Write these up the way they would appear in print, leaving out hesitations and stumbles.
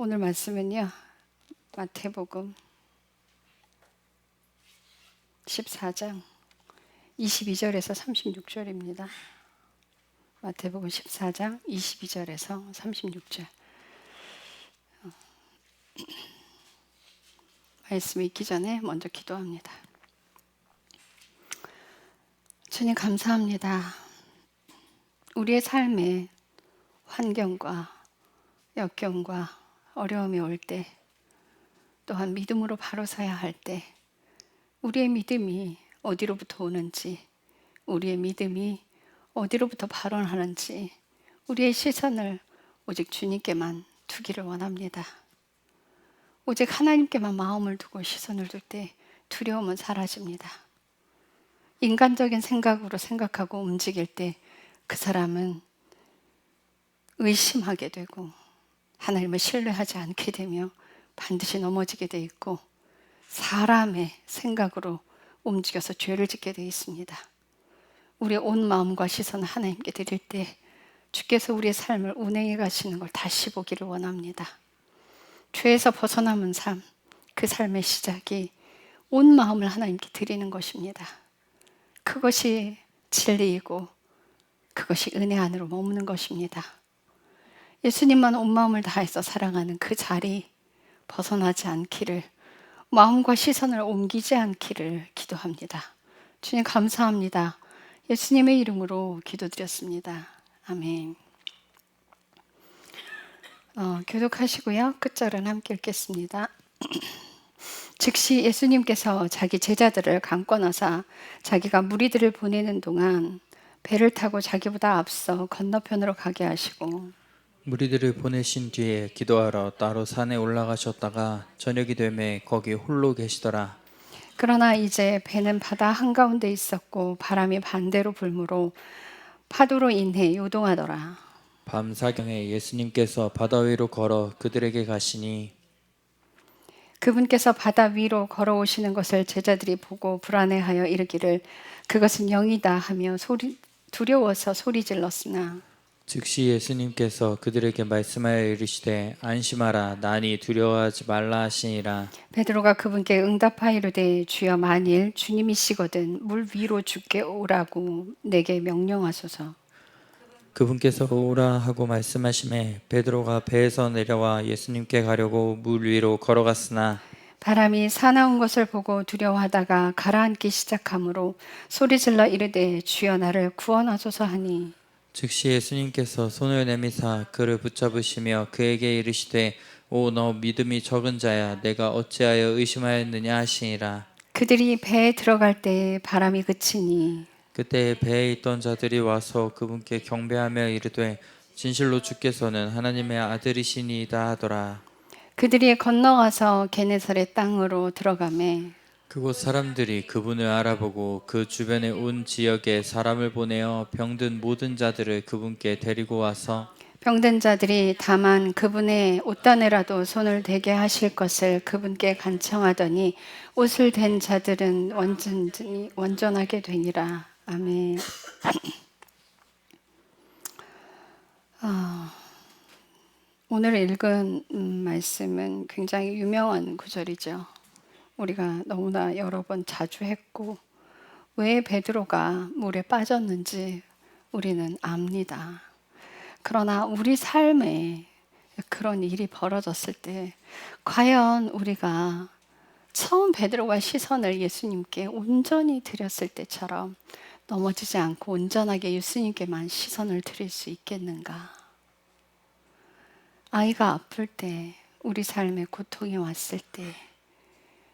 오늘 말씀은요, 마태복음 14장 22절에서 36절입니다. 마태복음 14장 22절에서 36절. 말씀 읽기 전에 먼저 기도합니다. 주님 감사합니다. 우리의 삶에 환경과 역경과 어려움이 올 때, 또한 믿음으로 바로 서야 할 때, 우리의 믿음이 어디로부터 오는지, 우리의 믿음이 어디로부터 발원하는지 우리의 시선을 오직 주님께만 두기를 원합니다. 오직 하나님께만 마음을 두고 시선을 둘 때 두려움은 사라집니다. 인간적인 생각으로 생각하고 움직일 때 그 사람은 의심하게 되고 하나님을 신뢰하지 않게 되며 반드시 넘어지게 돼 있고, 사람의 생각으로 움직여서 죄를 짓게 돼 있습니다. 우리의 온 마음과 시선을 하나님께 드릴 때 주께서 우리의 삶을 운행해 가시는 걸 다시 보기를 원합니다. 죄에서 벗어남은 삶, 그 삶의 시작이 온 마음을 하나님께 드리는 것입니다. 그것이 진리이고 그것이 은혜 안으로 머무는 것입니다. 예수님만 온 마음을 다해서 사랑하는 그 자리 벗어나지 않기를, 마음과 시선을 옮기지 않기를 기도합니다. 주님 감사합니다. 예수님의 이름으로 기도드렸습니다. 아멘. 교독하시고요. 끝절은 함께 읽겠습니다. 즉시 예수님께서 자기 제자들을 강권하사 자기가 무리들을 보내는 동안 배를 타고 자기보다 앞서 건너편으로 가게 하시고, 무리들을 보내신 뒤에 기도하러 따로 산에 올라가셨다가 저녁이 되매 거기 홀로 계시더라. 그러나 이제 배는 바다 한가운데 있었고 바람이 반대로 불므로 파도로 인해 요동하더라. 밤 사경에 예수님께서 바다 위로 걸어 그들에게 가시니 그분께서 바다 위로 걸어오시는 것을 제자들이 보고 불안해하여 이르기를 그것은 영이다 하며 두려워서 소리 질렀으나, 즉시 예수님께서 그들에게 말씀하여 이르시되 안심하라 나니 두려워하지 말라 하시니라. 베드로가 그분께 응답하이르되 주여 만일 주님이시거든 물 위로 주께 오라고 내게 명령하소서. 그분께서 오라 하고 말씀하시매 베드로가 배에서 내려와 예수님께 가려고 물 위로 걸어갔으나 바람이 사나운 것을 보고 두려워하다가 가라앉기 시작하므로 소리질러 이르되 주여 나를 구원하소서 하니, 즉시 예수님께서 손을 내미사 그를 붙잡으시며 그에게 이르시되 오 너 믿음이 적은 자야 내가 어찌하여 의심하였느냐 하시니라. 그들이 배에 들어갈 때 바람이 그치니 그때 배에 있던 자들이 와서 그분께 경배하며 이르되 진실로 주께서는 하나님의 아들이시니이다 하더라. 그들이 건너가서 게네사렛 땅으로 들어가매 그곳 사람들이 그분을 알아보고 그 주변에 온 지역에 사람을 보내어 병든 모든 자들을 그분께 데리고 와서 병든 자들이 다만 그분의 옷단에라도 손을 대게 하실 것을 그분께 간청하더니 옷을 댄 자들은 원전하게 되니라. 아멘. 오늘 읽은 말씀은 굉장히 유명한 구절이죠. 우리가 너무나 여러 번 자주 했고, 왜 베드로가 물에 빠졌는지 우리는 압니다. 그러나 우리 삶에 그런 일이 벌어졌을 때 과연 우리가 처음 베드로가 시선을 예수님께 온전히 드렸을 때처럼 넘어지지 않고 온전하게 예수님께만 시선을 드릴 수 있겠는가? 아이가 아플 때, 우리 삶에 고통이 왔을 때,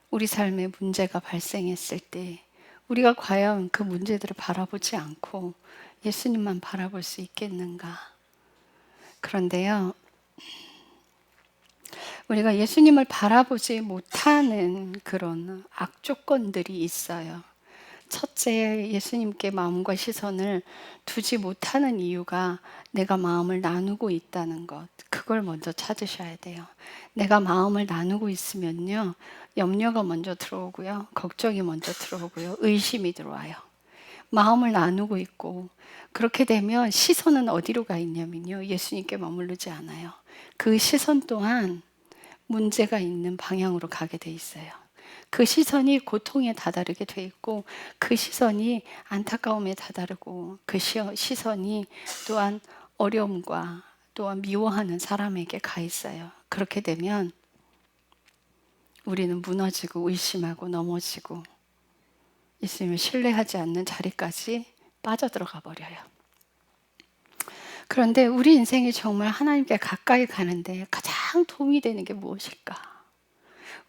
우리 삶에 문제가 발생했을 때 우리가 과연 그 문제들을 바라보지 않고 예수님만 바라볼 수 있겠는가? 그런데요, 우리가 예수님을 바라보지 못하는 그런 악조건들이 있어요. 첫째, 예수님께 마음과 시선을 두지 못하는 이유가 내가 마음을 나누고 있다는 것. 그걸 먼저 찾으셔야 돼요. 내가 마음을 나누고 있으면요, 염려가 먼저 들어오고요, 걱정이 먼저 들어오고요, 의심이 들어와요. 마음을 나누고 있고, 그렇게 되면 시선은 어디로 가 있냐면요, 예수님께 머무르지 않아요. 그 시선 또한 문제가 있는 방향으로 가게 돼 있어요. 그 시선이 고통에 다다르게 돼 있고, 그 시선이 안타까움에 다다르고, 그 시선이 또한 어려움과 또한 미워하는 사람에게 가 있어요. 그렇게 되면 우리는 무너지고 의심하고 넘어지고 있으면 신뢰하지 않는 자리까지 빠져들어가 버려요. 그런데 우리 인생이 정말 하나님께 가까이 가는데 가장 도움이 되는 게 무엇일까?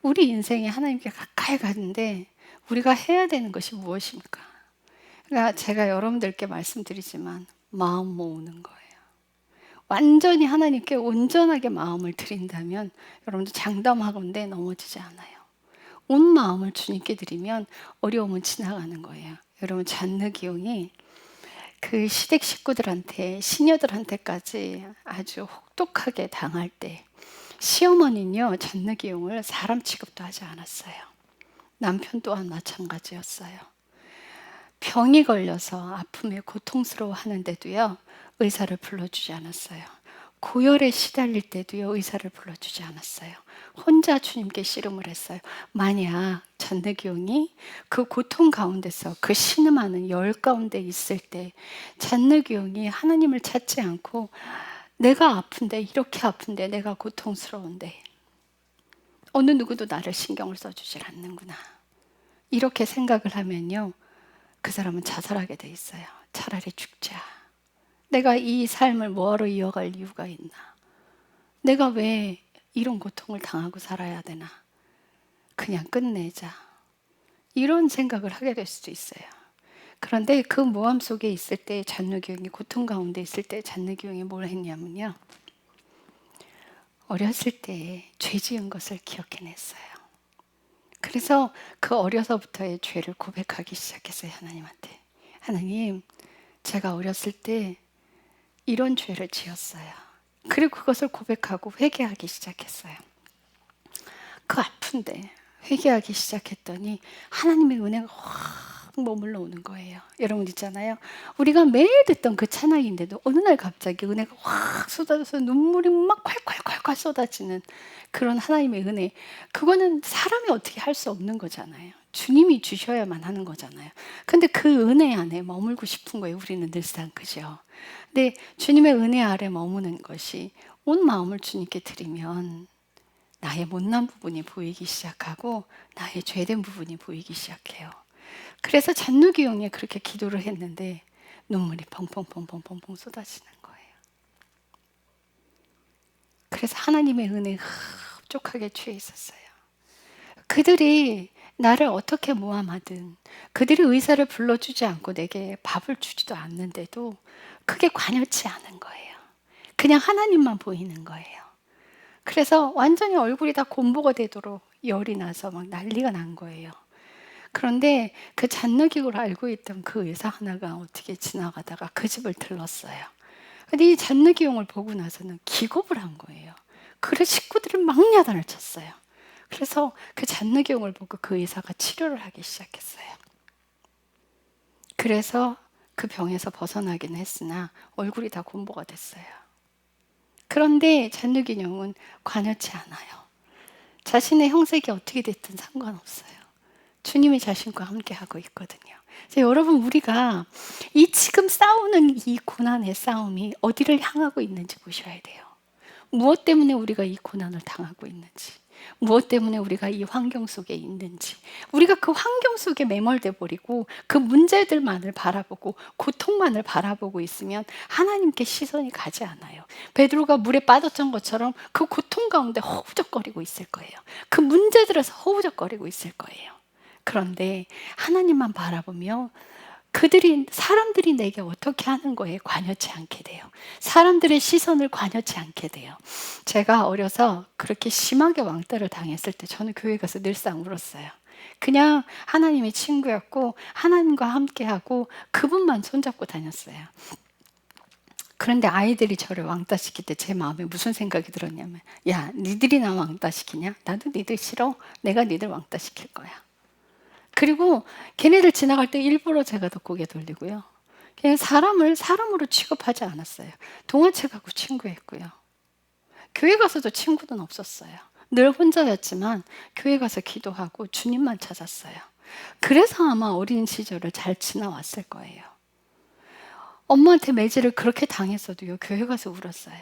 우리 인생이 하나님께 가까이 가는데 우리가 해야 되는 것이 무엇입니까? 그러니까 제가 여러분들께 말씀드리지만 마음 모으는 거예요. 완전히 하나님께 온전하게 마음을 드린다면 여러분들 장담하건대 넘어지지 않아요. 온 마음을 주님께 드리면 어려움은 지나가는 거예요. 여러분, 잔느기용이 그 시댁 식구들한테, 시녀들한테까지 아주 혹독하게 당할 때 시어머니는요, 잔느기용을 사람 취급도 하지 않았어요. 남편 또한 마찬가지였어요. 병이 걸려서 아픔에 고통스러워 하는데도요, 의사를 불러주지 않았어요. 고열에 시달릴 때도요, 의사를 불러주지 않았어요. 혼자 주님께 씨름을 했어요. 만약 잔느기용이 그 고통 가운데서 그 신음하는 열 가운데 있을 때 잔느기용이 하나님을 찾지 않고 내가 아픈데, 이렇게 아픈데, 내가 고통스러운데 어느 누구도 나를 신경을 써주질 않는구나, 이렇게 생각을 하면요, 그 사람은 자살하게 돼 있어요. 차라리 죽자. 내가 이 삶을 뭐하러 이어갈 이유가 있나? 내가 왜 이런 고통을 당하고 살아야 되나? 그냥 끝내자. 이런 생각을 하게 될 수도 있어요. 그런데 그 모함 속에 있을 때 잔느기용이, 고통 가운데 있을 때 잔느기용이 뭘 했냐면요, 어렸을 때 죄 지은 것을 기억해냈어요. 그래서 그 어려서부터의 죄를 고백하기 시작했어요. 하나님한테. 하나님, 제가 어렸을 때 이런 죄를 지었어요. 그리고 그것을 고백하고 회개하기 시작했어요. 그 아픈데 회개하기 시작했더니 하나님의 은혜가 확 머물러 오는 거예요. 여러분 있잖아요, 우리가 매일 듣던 그 찬양인데도 어느 날 갑자기 은혜가 확 쏟아져서 눈물이 막 콸콸콸콸 쏟아지는 그런 하나님의 은혜, 그거는 사람이 어떻게 할 수 없는 거잖아요. 주님이 주셔야만 하는 거잖아요. 근데 그 은혜 안에 머물고 싶은 거예요, 우리는 늘상. 그죠? 근데 주님의 은혜 아래 머무는 것이, 온 마음을 주님께 드리면 나의 못난 부분이 보이기 시작하고 나의 죄된 부분이 보이기 시작해요. 그래서 잔누기용이 그렇게 기도를 했는데 눈물이 펑펑펑펑펑펑 쏟아지는 거예요. 그래서 하나님의 은혜에 흡족하게 취해 있었어요. 그들이 나를 어떻게 모함하든, 그들이 의사를 불러주지 않고 내게 밥을 주지도 않는데도 그게 관여치 않은 거예요. 그냥 하나님만 보이는 거예요. 그래서 완전히 얼굴이 다 곰보가 되도록 열이 나서 막 난리가 난 거예요. 그런데 그 잔느기를 알고 있던 그 의사 하나가 어떻게 지나가다가 그 집을 들렀어요. 근데 이 잔느기용을 보고 나서는 기겁을 한 거예요. 그래 식구들이 막 야단을 쳤어요. 그래서 그 잔느기용을 보고 그 의사가 치료를 하기 시작했어요. 그래서 그 병에서 벗어나긴 했으나 얼굴이 다 곰보가 됐어요. 그런데 잔느기용은 관여치 않아요. 자신의 형색이 어떻게 됐든 상관없어요. 주님이 자신과 함께 하고 있거든요. 여러분, 우리가 이 지금 싸우는 이 고난의 싸움이 어디를 향하고 있는지 보셔야 돼요. 무엇 때문에 우리가 이 고난을 당하고 있는지, 무엇 때문에 우리가 이 환경 속에 있는지, 우리가 그 환경 속에 매몰돼 버리고 그 문제들만을 바라보고 고통만을 바라보고 있으면 하나님께 시선이 가지 않아요. 베드로가 물에 빠졌던 것처럼 그 고통 가운데 허우적거리고 있을 거예요. 그 문제들에서 허우적거리고 있을 거예요. 그런데 하나님만 바라보며 사람들이 내게 어떻게 하는 거에 관여치 않게 돼요. 사람들의 시선을 관여치 않게 돼요. 제가 어려서 그렇게 심하게 왕따를 당했을 때 저는 교회 가서 늘상 울었어요. 그냥 하나님의 친구였고 하나님과 함께하고 그분만 손잡고 다녔어요. 그런데 아이들이 저를 왕따시킬 때 제 마음에 무슨 생각이 들었냐면, 야, 니들이 나 왕따시키냐? 나도 니들 싫어. 내가 니들 왕따시킬 거야. 그리고 걔네들 지나갈 때 일부러 제가 더 고개 돌리고요. 그냥 사람을 사람으로 취급하지 않았어요. 동화책하고 친구했고요. 교회 가서도 친구는 없었어요. 늘 혼자였지만 교회 가서 기도하고 주님만 찾았어요. 그래서 아마 어린 시절을 잘 지나왔을 거예요. 엄마한테 매질을 그렇게 당했어도요, 교회 가서 울었어요.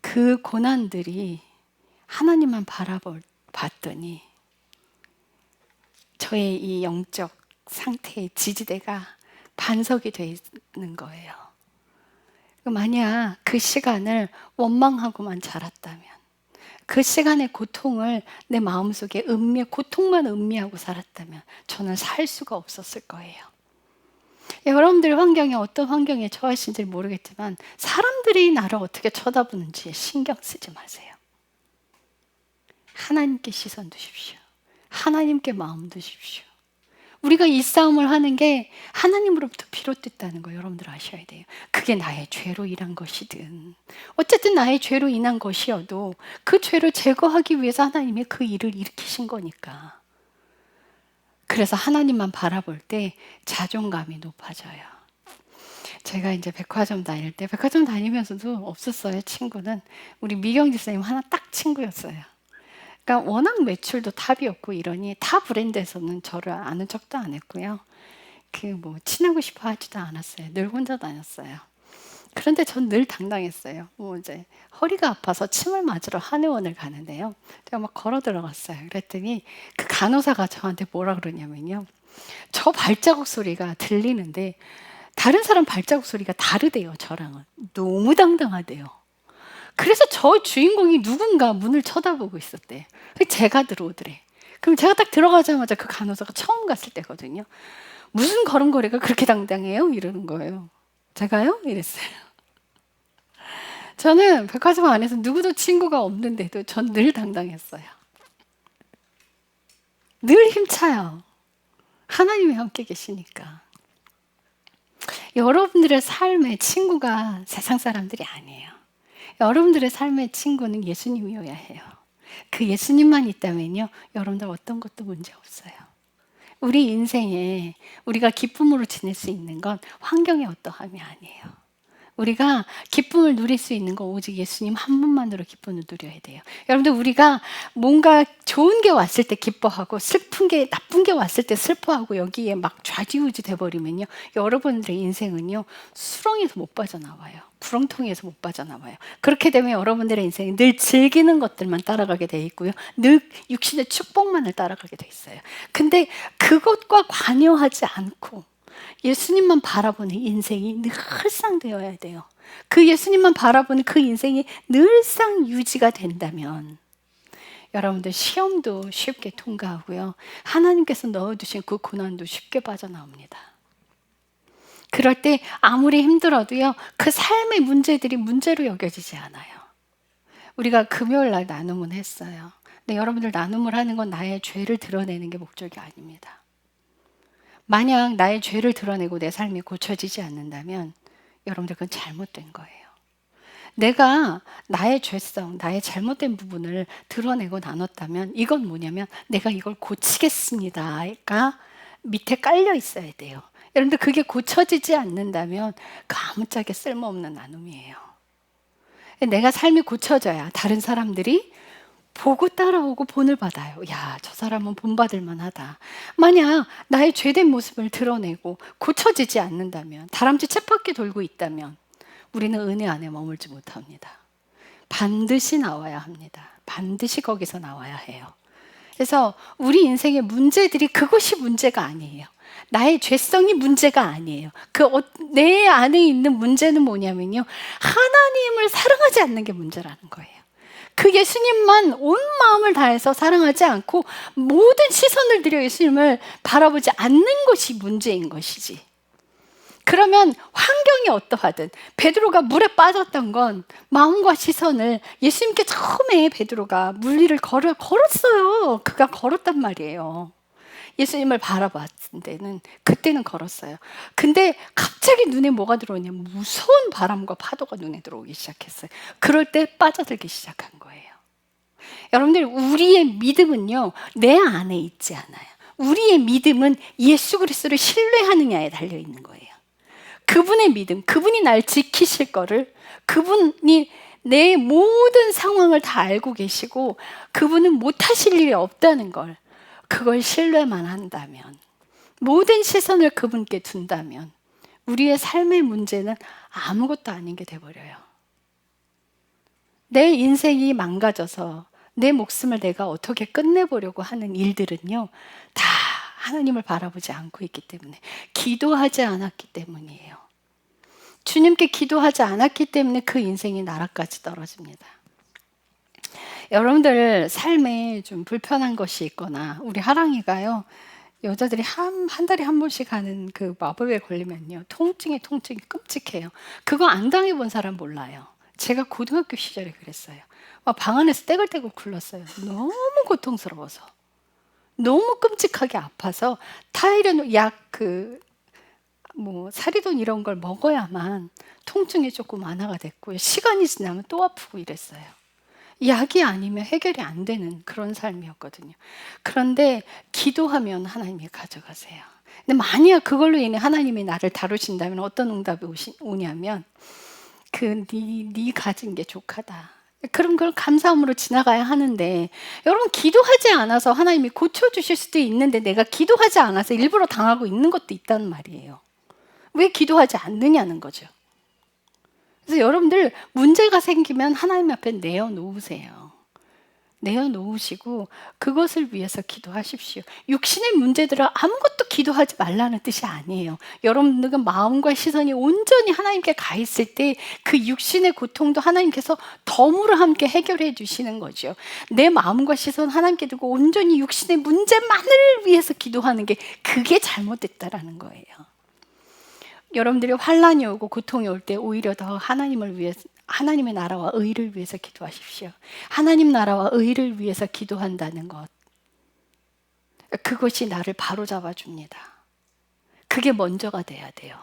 그 고난들이 하나님만 봤더니 저의 이 영적 상태의 지지대가 반석이 되는 거예요. 만약 그 시간을 원망하고만 자랐다면, 그 시간의 고통을 내 마음속에 고통만 음미하고 살았다면 저는 살 수가 없었을 거예요. 여러분들 환경에 어떤 환경에 처하신지 모르겠지만 사람들이 나를 어떻게 쳐다보는지 신경 쓰지 마세요. 하나님께 시선 두십시오. 하나님께 마음 두십시오. 우리가 이 싸움을 하는 게 하나님으로부터 비롯됐다는 거 여러분들 아셔야 돼요. 그게 나의 죄로 인한 것이든 어쨌든 나의 죄로 인한 것이어도 그 죄를 제거하기 위해서 하나님이 그 일을 일으키신 거니까. 그래서 하나님만 바라볼 때 자존감이 높아져요. 제가 이제 백화점 다닐 때 백화점 다니면서도 없었어요. 친구는 우리 미경 집사님 하나 딱 친구였어요. 그러니까 워낙 매출도 탑이었고 이러니 타 브랜드에서는 저를 아는 척도 안 했고요. 친하고 싶어 하지도 않았어요. 늘 혼자 다녔어요. 그런데 전 늘 당당했어요. 이제 허리가 아파서 침을 맞으러 한의원을 가는데요. 제가 막 걸어 들어갔어요. 그랬더니 그 간호사가 저한테 뭐라 그러냐면요. 저 발자국 소리가 들리는데 다른 사람 발자국 소리가 다르대요. 저랑은. 너무 당당하대요. 그래서 저 주인공이 누군가 문을 쳐다보고 있었대요. 제가 들어오더래. 그럼 제가 딱 들어가자마자 그 간호사가 처음 갔을 때거든요. 무슨 걸음걸이가 그렇게 당당해요? 이러는 거예요. 제가요? 이랬어요. 저는 백화점 안에서 누구도 친구가 없는데도 전 늘 당당했어요. 늘 힘차요. 하나님이 함께 계시니까. 여러분들의 삶의 친구가 세상 사람들이 아니에요. 여러분들의 삶의 친구는 예수님이어야 해요. 그 예수님만 있다면요, 여러분들 어떤 것도 문제 없어요. 우리 인생에 우리가 기쁨으로 지낼 수 있는 건 환경의 어떠함이 아니에요. 우리가 기쁨을 누릴 수 있는 건 오직 예수님 한 분만으로 기쁨을 누려야 돼요. 여러분들 우리가 뭔가 좋은 게 왔을 때 기뻐하고 나쁜 게 왔을 때 슬퍼하고 여기에 막 좌지우지 돼버리면요, 여러분들의 인생은요 수렁에서 못 빠져나와요. 구렁텅이에서 못 빠져나와요. 그렇게 되면 여러분들의 인생이 늘 즐기는 것들만 따라가게 돼 있고요, 늘 육신의 축복만을 따라가게 돼 있어요. 근데 그것과 관여하지 않고 예수님만 바라보는 인생이 늘상 되어야 돼요. 그 예수님만 바라보는 그 인생이 늘상 유지가 된다면 여러분들 시험도 쉽게 통과하고요, 하나님께서 넣어두신 그 고난도 쉽게 빠져나옵니다. 그럴 때 아무리 힘들어도요, 그 삶의 문제들이 문제로 여겨지지 않아요. 우리가 금요일 날 나눔을 했어요. 근데 여러분들 나눔을 하는 건 나의 죄를 드러내는 게 목적이 아닙니다. 만약 나의 죄를 드러내고 내 삶이 고쳐지지 않는다면 여러분들 그건 잘못된 거예요. 내가 나의 죄성, 나의 잘못된 부분을 드러내고 나눴다면 이건 뭐냐면 내가 이걸 고치겠습니다가 밑에 깔려 있어야 돼요. 여러분들 그게 고쳐지지 않는다면 그 아무짝에 쓸모없는 나눔이에요. 내가 삶이 고쳐져야 다른 사람들이 보고 따라오고 본을 받아요. 야, 저 사람은 본받을 만하다. 만약 나의 죄된 모습을 드러내고 고쳐지지 않는다면, 다람쥐 쳇바퀴 돌고 있다면 우리는 은혜 안에 머물지 못합니다. 반드시 나와야 합니다. 반드시 거기서 나와야 해요. 그래서 우리 인생의 문제들이 그것이 문제가 아니에요. 나의 죄성이 문제가 아니에요. 내 안에 있는 문제는 뭐냐면요, 하나님을 사랑하지 않는 게 문제라는 거예요. 그 예수님만 온 마음을 다해서 사랑하지 않고 모든 시선을 들여 예수님을 바라보지 않는 것이 문제인 것이지. 그러면 환경이 어떠하든, 베드로가 물에 빠졌던 건 마음과 시선을 예수님께 처음에 베드로가 물 위를 걸었어요. 그가 걸었단 말이에요. 예수님을 바라봤을 때는 그때는 걸었어요. 근데 갑자기 눈에 뭐가 들어오냐면 무서운 바람과 파도가 눈에 들어오기 시작했어요. 그럴 때 빠져들기 시작한 거예요. 여러분들 우리의 믿음은요 내 안에 있지 않아요. 우리의 믿음은 예수 그리스도를 신뢰하느냐에 달려 있는 거예요. 그분의 믿음, 그분이 날 지키실 거를, 그분이 내 모든 상황을 다 알고 계시고 그분은 못하실 일이 없다는 걸, 그걸 신뢰만 한다면, 모든 시선을 그분께 둔다면 우리의 삶의 문제는 아무것도 아닌 게 돼버려요. 내 인생이 망가져서 내 목숨을 내가 어떻게 끝내보려고 하는 일들은요, 다 하나님을 바라보지 않고 있기 때문에, 기도하지 않았기 때문이에요. 주님께 기도하지 않았기 때문에 그 인생이 나락까지 떨어집니다. 여러분들 삶에 좀 불편한 것이 있거나, 우리 하랑이가요, 여자들이 한 달에 한 번씩 하는 그 마법에 걸리면요, 통증이 끔찍해요. 그거 안 당해본 사람 몰라요. 제가 고등학교 시절에 그랬어요. 막 방 안에서 떼굴떼굴 굴렀어요. 너무 고통스러워서, 너무 끔찍하게 아파서 타이레놀 약, 사리돈 이런 걸 먹어야만 통증이 조금 완화가 됐고요. 시간이 지나면 또 아프고 이랬어요. 약이 아니면 해결이 안 되는 그런 삶이었거든요. 그런데 기도하면 하나님이 가져가세요. 근데 만약 그걸로 인해 하나님이 나를 다루신다면 어떤 응답이 오냐면, 네 가진 게 족하다. 그런 걸 감사함으로 지나가야 하는데, 여러분, 기도하지 않아서 하나님이 고쳐주실 수도 있는데 내가 기도하지 않아서 일부러 당하고 있는 것도 있다는 말이에요. 왜 기도하지 않느냐는 거죠. 그래서 여러분들 문제가 생기면 하나님 앞에 내어놓으세요. 내어놓으시고 그것을 위해서 기도하십시오. 육신의 문제들은 아무것도 기도하지 말라는 뜻이 아니에요. 여러분들은 마음과 시선이 온전히 하나님께 가 있을 때 그 육신의 고통도 하나님께서 덤으로 함께 해결해 주시는 거죠. 내 마음과 시선 하나님께 두고 온전히 육신의 문제만을 위해서 기도하는 게, 그게 잘못됐다라는 거예요. 여러분들이 환난이 오고 고통이 올 때 오히려 더 하나님을 위해서, 하나님의 나라와 의를 위해서 기도하십시오. 하나님 나라와 의를 위해서 기도한다는 것, 그것이 나를 바로잡아 줍니다. 그게 먼저가 돼야 돼요.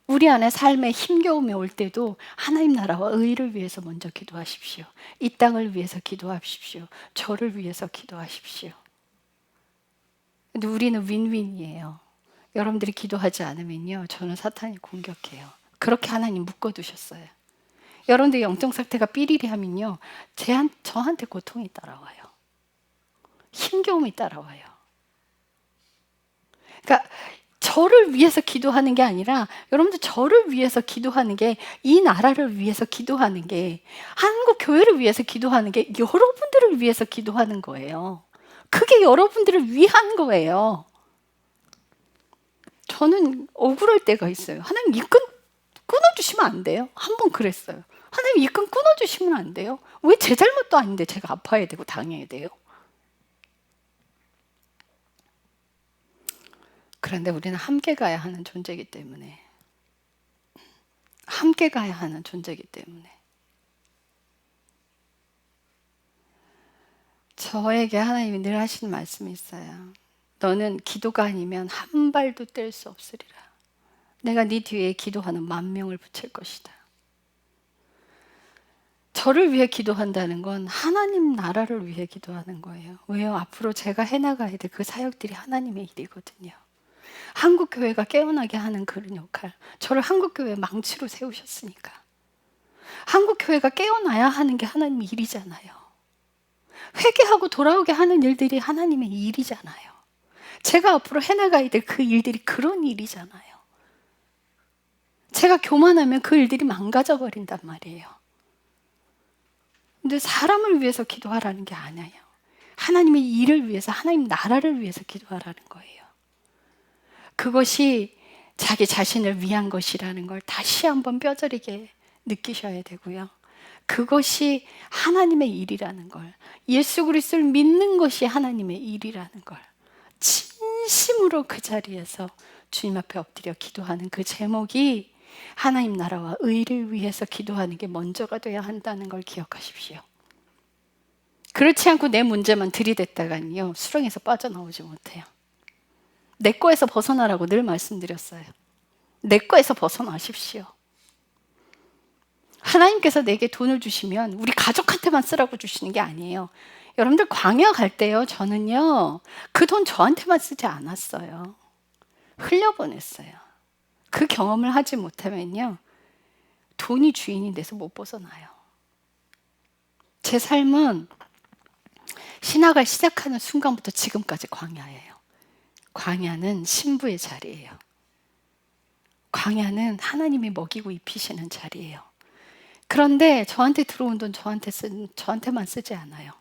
우리 안에 삶에 힘겨움이 올 때도 하나님 나라와 의를 위해서 먼저 기도하십시오. 이 땅을 위해서 기도하십시오. 저를 위해서 기도하십시오. 근데 우리는 윈윈이에요. 여러분들이 기도하지 않으면요, 저는 사탄이 공격해요. 그렇게 하나님 묶어두셨어요. 여러분들 영적 상태가 삐리리 하면요, 저한테 고통이 따라와요. 힘겨움이 따라와요. 그러니까 저를 위해서 기도하는 게 아니라, 여러분들 저를 위해서 기도하는 게, 이 나라를 위해서 기도하는 게, 한국 교회를 위해서 기도하는 게 여러분들을 위해서 기도하는 거예요. 그게 여러분들을 위한 거예요. 저는 억울할 때가 있어요. 하나님 이 끈 끊어주시면 안 돼요? 한 번 그랬어요. 하나님 이 끈 끊어주시면 안 돼요? 왜 제 잘못도 아닌데 제가 아파야 되고 당해야 돼요? 그런데 우리는 함께 가야 하는 존재이기 때문에, 함께 가야 하는 존재이기 때문에, 저에게 하나님이 늘 하시는 말씀이 있어요. 너는 기도가 아니면 한 발도 뗄 수 없으리라. 내가 네 뒤에 기도하는 10,000명을 붙일 것이다. 저를 위해 기도한다는 건 하나님 나라를 위해 기도하는 거예요. 왜요? 앞으로 제가 해나가야 될 그 사역들이 하나님의 일이거든요. 한국교회가 깨어나게 하는 그런 역할, 저를 한국교회 망치로 세우셨으니까 한국교회가 깨어나야 하는 게 하나님의 일이잖아요. 회개하고 돌아오게 하는 일들이 하나님의 일이잖아요. 제가 앞으로 해나가야 될 그 일들이 그런 일이잖아요. 제가 교만하면 그 일들이 망가져 버린단 말이에요. 근데 사람을 위해서 기도하라는 게 아니에요. 하나님의 일을 위해서, 하나님 나라를 위해서 기도하라는 거예요. 그것이 자기 자신을 위한 것이라는 걸 다시 한번 뼈저리게 느끼셔야 되고요. 그것이 하나님의 일이라는 걸, 예수 그리스도를 믿는 것이 하나님의 일이라는 걸 진심으로 그 자리에서 주님 앞에 엎드려 기도하는 그 제목이, 하나님 나라와 의를 위해서 기도하는 게 먼저가 돼야 한다는 걸 기억하십시오. 그렇지 않고 내 문제만 들이댔다가는요, 수렁에서 빠져나오지 못해요. 내 거에서 벗어나라고 늘 말씀드렸어요. 내 거에서 벗어나십시오. 하나님께서 내게 돈을 주시면 우리 가족한테만 쓰라고 주시는 게 아니에요. 여러분들 광야 갈 때요, 저는요, 그 돈 저한테만 쓰지 않았어요. 흘려보냈어요. 그 경험을 하지 못하면요, 돈이 주인이 돼서 못 벗어나요. 제 삶은 신학을 시작하는 순간부터 지금까지 광야예요. 광야는 신부의 자리예요. 광야는 하나님이 먹이고 입히시는 자리예요. 그런데 저한테 들어온 돈 저한테만 쓰지 않아요.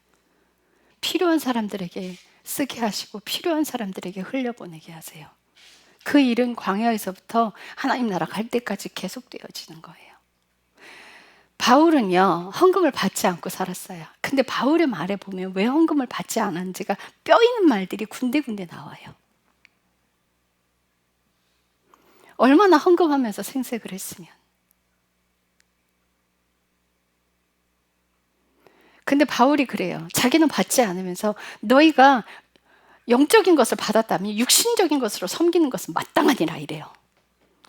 필요한 사람들에게 쓰게 하시고 필요한 사람들에게 흘려보내게 하세요. 그 일은 광야에서부터 하나님 나라 갈 때까지 계속되어지는 거예요. 바울은요, 헌금을 받지 않고 살았어요. 근데 바울의 말에 보면 왜 헌금을 받지 않았는지가 뼈 있는 말들이 군데군데 나와요. 얼마나 헌금하면서 생색을 했으면. 근데 바울이 그래요. 자기는 받지 않으면서 너희가 영적인 것을 받았다면 육신적인 것으로 섬기는 것은 마땅하니라 이래요.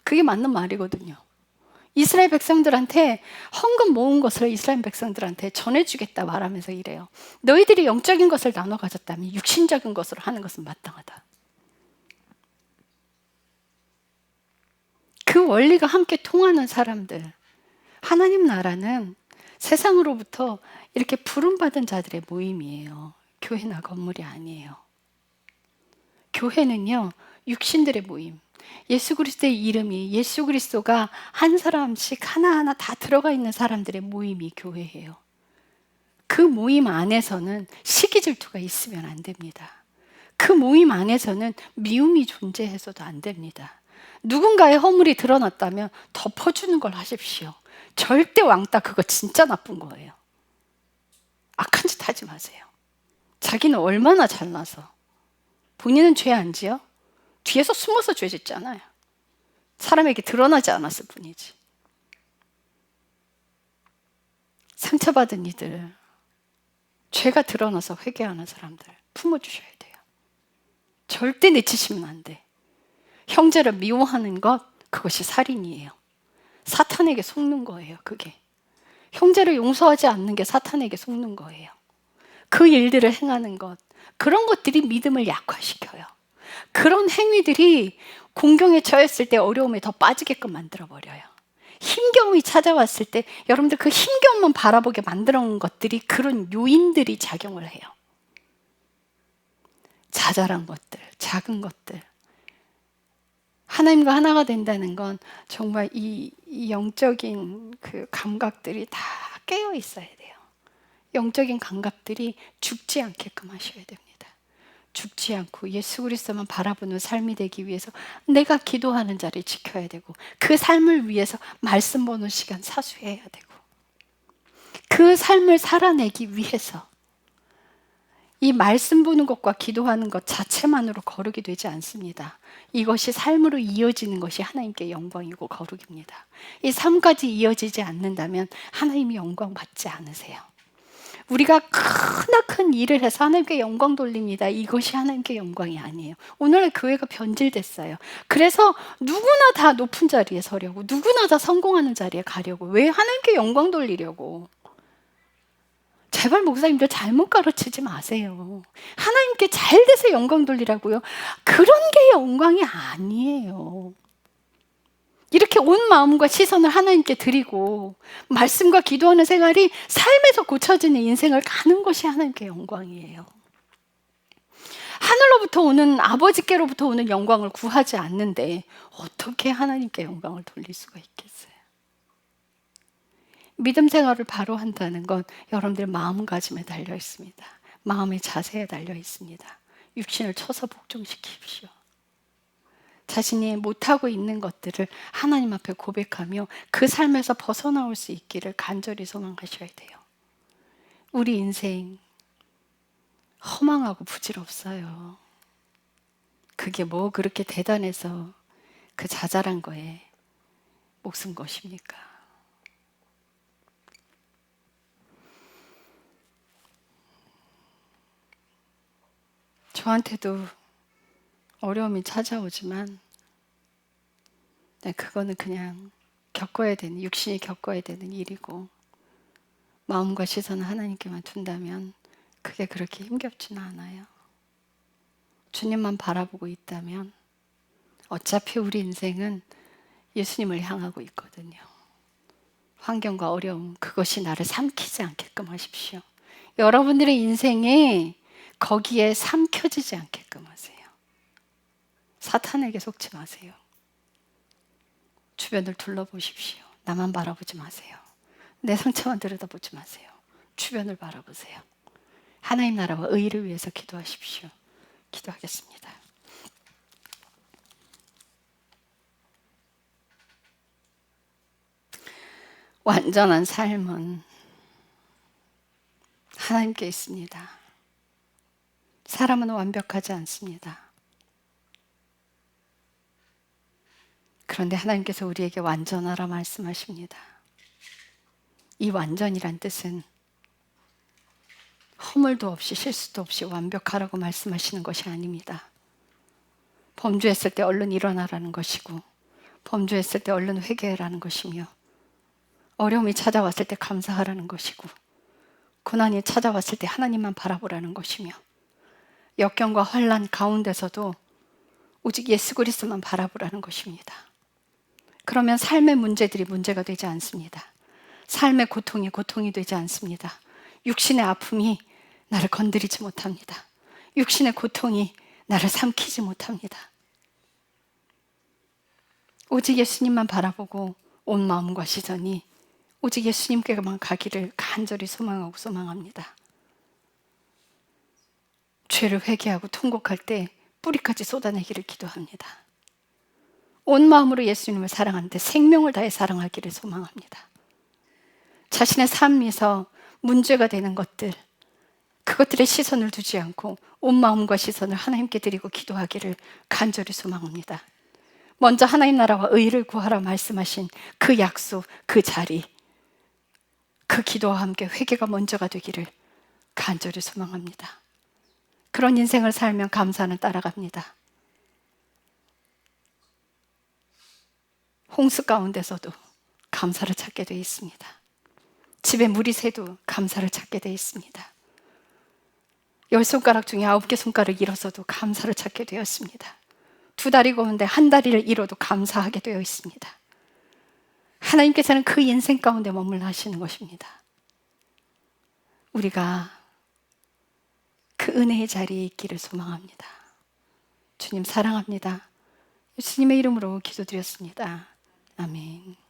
그게 맞는 말이거든요. 이스라엘 백성들한테 헌금 모은 것을 이스라엘 백성들한테 전해주겠다 말하면서 이래요. 너희들이 영적인 것을 나눠 가졌다면 육신적인 것으로 하는 것은 마땅하다. 그 원리가 함께 통하는 사람들, 하나님 나라는 세상으로부터 이렇게 부름받은 자들의 모임이에요. 교회나 건물이 아니에요. 교회는요, 육신들의 모임. 예수 그리스도의 이름이, 예수 그리스도가 한 사람씩 하나하나 다 들어가 있는 사람들의 모임이 교회예요. 그 모임 안에서는 시기 질투가 있으면 안 됩니다. 그 모임 안에서는 미움이 존재해서도 안 됩니다. 누군가의 허물이 드러났다면 덮어주는 걸 하십시오. 절대 왕따 그거 진짜 나쁜 거예요. 악한 짓 하지 마세요. 자기는 얼마나 잘나서. 본인은 죄 안 지어? 뒤에서 숨어서 죄 짓잖아요. 사람에게 드러나지 않았을 뿐이지. 상처받은 이들, 죄가 드러나서 회개하는 사람들 품어주셔야 돼요. 절대 내치시면 안 돼. 형제를 미워하는 것, 그것이 살인이에요. 사탄에게 속는 거예요, 그게. 형제를 용서하지 않는 게 사탄에게 속는 거예요. 그 일들을 행하는 것, 그런 것들이 믿음을 약화시켜요. 그런 행위들이 공경에 처했을 때 어려움에 더 빠지게끔 만들어버려요. 힘겨움이 찾아왔을 때 여러분들 그 힘겨움만 바라보게 만들어 놓은 것들이 그런 요인들이 작용을 해요. 자잘한 것들, 작은 것들. 하나님과 하나가 된다는 건 정말 이 영적인 그 감각들이 다 깨어 있어야 돼요. 영적인 감각들이 죽지 않게끔 하셔야 됩니다. 죽지 않고 예수 그리스도만 바라보는 삶이 되기 위해서 내가 기도하는 자리를 지켜야 되고 그 삶을 위해서 말씀 보는 시간 사수해야 되고 그 삶을 살아내기 위해서 이 말씀 보는 것과 기도하는 것 자체만으로 거룩이 되지 않습니다. 이것이 삶으로 이어지는 것이 하나님께 영광이고 거룩입니다. 이 삶까지 이어지지 않는다면 하나님이 영광 받지 않으세요. 우리가 크나큰 일을 해서 하나님께 영광 돌립니다. 이것이 하나님께 영광이 아니에요. 오늘의 교회가 변질됐어요. 그래서 누구나 다 높은 자리에 서려고, 누구나 다 성공하는 자리에 가려고, 왜 하나님께 영광 돌리려고? 제발 목사님들 잘못 가르치지 마세요. 하나님께 잘 돼서 영광 돌리라고요. 그런 게 영광이 아니에요. 이렇게 온 마음과 시선을 하나님께 드리고 말씀과 기도하는 생활이 삶에서 고쳐지는 인생을 가는 것이 하나님께 영광이에요. 하늘로부터 오는 아버지께로부터 오는 영광을 구하지 않는데 어떻게 하나님께 영광을 돌릴 수가 있겠어요? 믿음 생활을 바로 한다는 건 여러분들의 마음가짐에 달려 있습니다. 마음의 자세에 달려 있습니다. 육신을 쳐서 복종시키십시오. 자신이 못하고 있는 것들을 하나님 앞에 고백하며 그 삶에서 벗어나올 수 있기를 간절히 소망하셔야 돼요. 우리 인생 허망하고 부질없어요. 그게 뭐 그렇게 대단해서 그 자잘한 거에 목숨 것입니까? 저한테도 어려움이 찾아오지만 그거는 그냥 겪어야 되는, 육신이 겪어야 되는 일이고 마음과 시선을 하나님께만 둔다면 그게 그렇게 힘겹지는 않아요. 주님만 바라보고 있다면 어차피 우리 인생은 예수님을 향하고 있거든요. 환경과 어려움, 그것이 나를 삼키지 않게끔 하십시오. 여러분들의 인생에 거기에 삼켜지지 않게끔 하세요. 사탄에게 속지 마세요. 주변을 둘러보십시오. 나만 바라보지 마세요. 내 상처만 들여다보지 마세요. 주변을 바라보세요. 하나님 나라와 의를 위해서 기도하십시오. 기도하겠습니다. 완전한 삶은 하나님께 있습니다. 사람은 완벽하지 않습니다. 그런데 하나님께서 우리에게 완전하라 말씀하십니다. 이 완전이란 뜻은 허물도 없이 실수도 없이 완벽하라고 말씀하시는 것이 아닙니다. 범죄했을 때 얼른 일어나라는 것이고, 범죄했을 때 얼른 회개하라는 것이며, 어려움이 찾아왔을 때 감사하라는 것이고, 고난이 찾아왔을 때 하나님만 바라보라는 것이며, 역경과 환난 가운데서도 오직 예수 그리스도만 바라보라는 것입니다. 그러면 삶의 문제들이 문제가 되지 않습니다. 삶의 고통이 고통이 되지 않습니다. 육신의 아픔이 나를 건드리지 못합니다. 육신의 고통이 나를 삼키지 못합니다. 오직 예수님만 바라보고 온 마음과 시선이 오직 예수님께만 가기를 간절히 소망하고 소망합니다. 죄를 회개하고 통곡할 때 뿌리까지 쏟아내기를 기도합니다. 온 마음으로 예수님을 사랑하는데 생명을 다해 사랑하기를 소망합니다. 자신의 삶에서 문제가 되는 것들, 그것들의 시선을 두지 않고 온 마음과 시선을 하나님께 드리고 기도하기를 간절히 소망합니다. 먼저 하나님 나라와 의를 구하라 말씀하신 그 약속, 그 자리, 그 기도와 함께 회개가 먼저가 되기를 간절히 소망합니다. 그런 인생을 살면 감사는 따라갑니다. 홍수 가운데서도 감사를 찾게 되어 있습니다. 집에 물이 새도 감사를 찾게 되어 있습니다. 10손가락 중에 9개 손가락을 잃어서도 감사를 찾게 되었습니다. 2다리가 오는데 1다리를 잃어도 감사하게 되어 있습니다. 하나님께서는 그 인생 가운데 머물러 하시는 것입니다. 우리가 그 은혜의 자리에 있기를 소망합니다. 주님 사랑합니다. 예수님의 이름으로 기도드렸습니다. 아멘.